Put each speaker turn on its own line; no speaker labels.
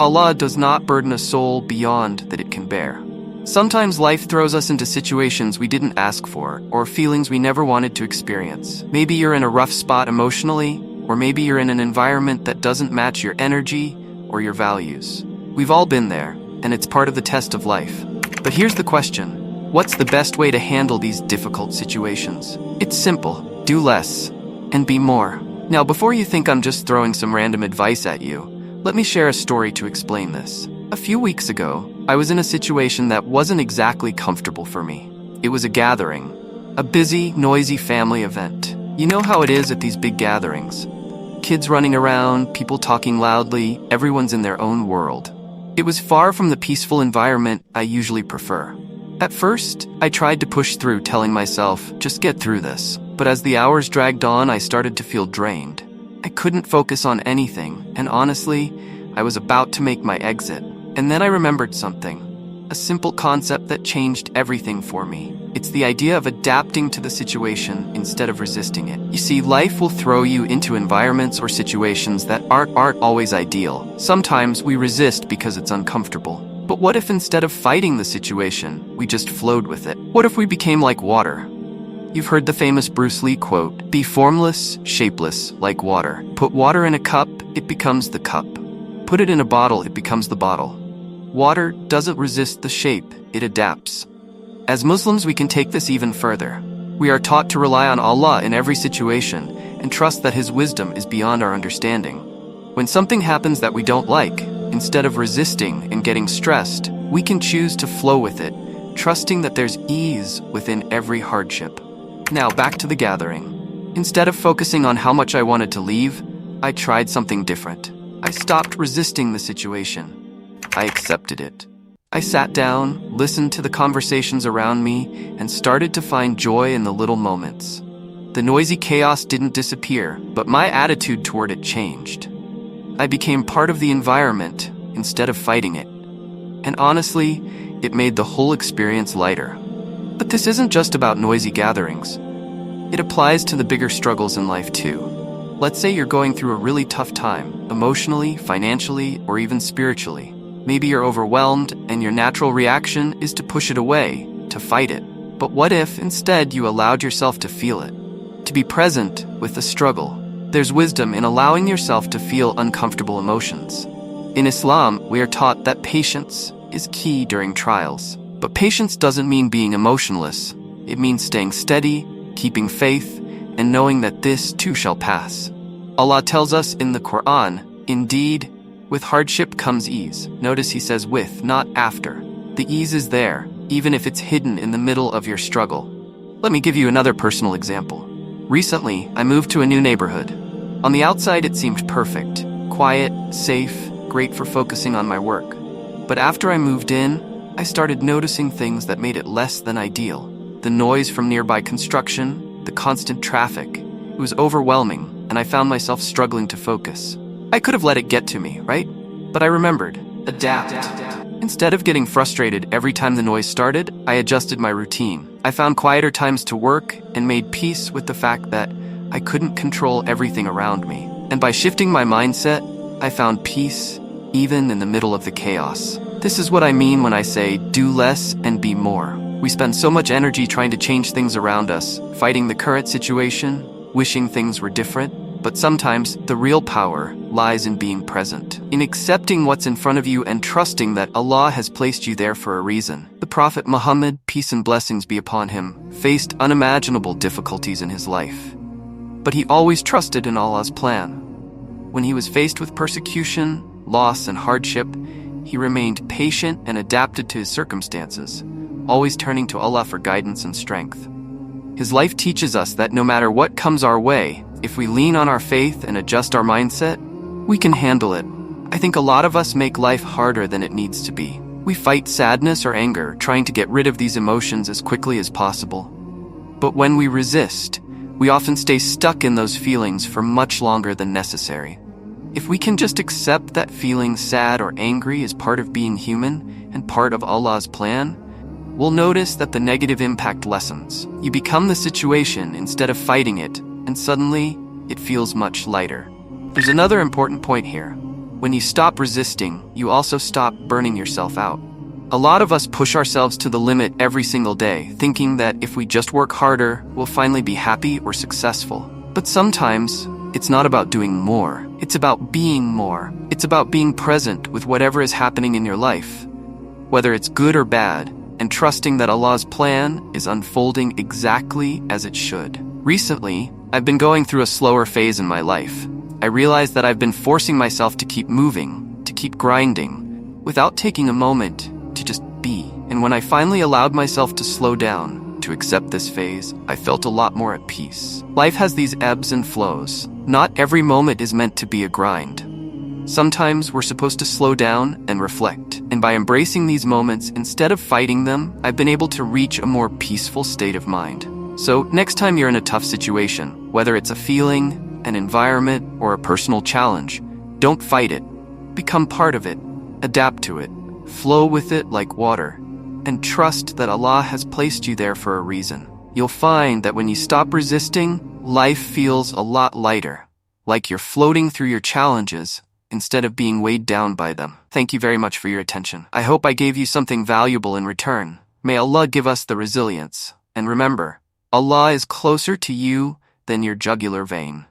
Allah does not burden a soul beyond that it can bear. Sometimes life throws us into situations we didn't ask for, or feelings we never wanted to experience. Maybe you're in a rough spot emotionally, or maybe you're in an environment that doesn't match your energy or your values. We've all been there, and it's part of the test of life. But here's the question: what's the best way to handle these difficult situations? It's simple: do less and be more. Now, before you think I'm just throwing some random advice at you, let me share a story to explain this. A few weeks ago, I was in a situation that wasn't exactly comfortable for me. It was a gathering, a busy, noisy family event. You know how it is at these big gatherings. Kids running around, people talking loudly, everyone's in their own world. It was far from the peaceful environment I usually prefer. At first, I tried to push through, telling myself, just get through this. But as the hours dragged on, I started to feel drained. I couldn't focus on anything, and honestly, I was about to make my exit. And then I remembered something, a simple concept that changed everything for me. It's the idea of adapting to the situation instead of resisting it. You see, life will throw you into environments or situations that aren't always ideal. Sometimes we resist because it's uncomfortable. But what if instead of fighting the situation, we just flowed with it? What if we became like water? You've heard the famous Bruce Lee quote, "Be formless, shapeless, like water. Put water in a cup, it becomes the cup. Put it in a bottle, it becomes the bottle." Water doesn't resist the shape, it adapts. As Muslims, we can take this even further. We are taught to rely on Allah in every situation and trust that His wisdom is beyond our understanding. When something happens that we don't like, instead of resisting and getting stressed, we can choose to flow with it, trusting that there's ease within every hardship. Now back to the gathering. Instead of focusing on how much I wanted to leave, I tried something different. I stopped resisting the situation. I accepted it. I sat down, listened to the conversations around me, and started to find joy in the little moments. The noisy chaos didn't disappear, but my attitude toward it changed. I became part of the environment instead of fighting it. And honestly, it made the whole experience lighter. But this isn't just about noisy gatherings. It applies to the bigger struggles in life too. Let's say you're going through a really tough time, emotionally, financially, or even spiritually. Maybe you're overwhelmed, and your natural reaction is to push it away, to fight it. But what if, instead, you allowed yourself to feel it? To be present with the struggle. There's wisdom in allowing yourself to feel uncomfortable emotions. In Islam, we are taught that patience is key during trials. But patience doesn't mean being emotionless. It means staying steady, keeping faith, and knowing that this too shall pass. Allah tells us in the Qur'an, "Indeed, with hardship comes ease." Notice He says with, not after. The ease is there, even if it's hidden in the middle of your struggle. Let me give you another personal example. Recently, I moved to a new neighborhood. On the outside, it seemed perfect, quiet, safe, great for focusing on my work. But after I moved in, I started noticing things that made it less than ideal. The noise from nearby construction, the constant traffic. It was overwhelming, and I found myself struggling to focus. I could have let it get to me, right? But I remembered, adapt. Instead of getting frustrated every time the noise started, I adjusted my routine. I found quieter times to work and made peace with the fact that I couldn't control everything around me. And by shifting my mindset, I found peace even in the middle of the chaos. This is what I mean when I say do less and be more. We spend so much energy trying to change things around us, fighting the current situation, wishing things were different. But sometimes the real power lies in being present, in accepting what's in front of you and trusting that Allah has placed you there for a reason. The Prophet Muhammad, peace and blessings be upon him, faced unimaginable difficulties in his life. But he always trusted in Allah's plan. When he was faced with persecution, loss, and hardship, he remained patient and adapted to his circumstances, always turning to Allah for guidance and strength. His life teaches us that no matter what comes our way, if we lean on our faith and adjust our mindset, we can handle it. I think a lot of us make life harder than it needs to be. We fight sadness or anger, trying to get rid of these emotions as quickly as possible. But when we resist, we often stay stuck in those feelings for much longer than necessary. If we can just accept that feeling sad or angry is part of being human and part of Allah's plan, we'll notice that the negative impact lessens. You become the situation instead of fighting it, and suddenly, it feels much lighter. There's another important point here. When you stop resisting, you also stop burning yourself out. A lot of us push ourselves to the limit every single day, thinking that if we just work harder, we'll finally be happy or successful. But sometimes, it's not about doing more. It's about being more. It's about being present with whatever is happening in your life, whether it's good or bad, and trusting that Allah's plan is unfolding exactly as it should. Recently, I've been going through a slower phase in my life. I realized that I've been forcing myself to keep moving, to keep grinding, without taking a moment to just be. And when I finally allowed myself to slow down, to accept this phase, I felt a lot more at peace. Life has these ebbs and flows. Not every moment is meant to be a grind. Sometimes we're supposed to slow down and reflect. And by embracing these moments, instead of fighting them, I've been able to reach a more peaceful state of mind. So next time you're in a tough situation, whether it's a feeling, an environment, or a personal challenge, don't fight it. Become part of it. Adapt to it. Flow with it like water. And trust that Allah has placed you there for a reason. You'll find that when you stop resisting, life feels a lot lighter, like you're floating through your challenges instead of being weighed down by them. Thank you very much for your attention. I hope I gave you something valuable in return. May Allah give us the resilience. And remember, Allah is closer to you than your jugular vein.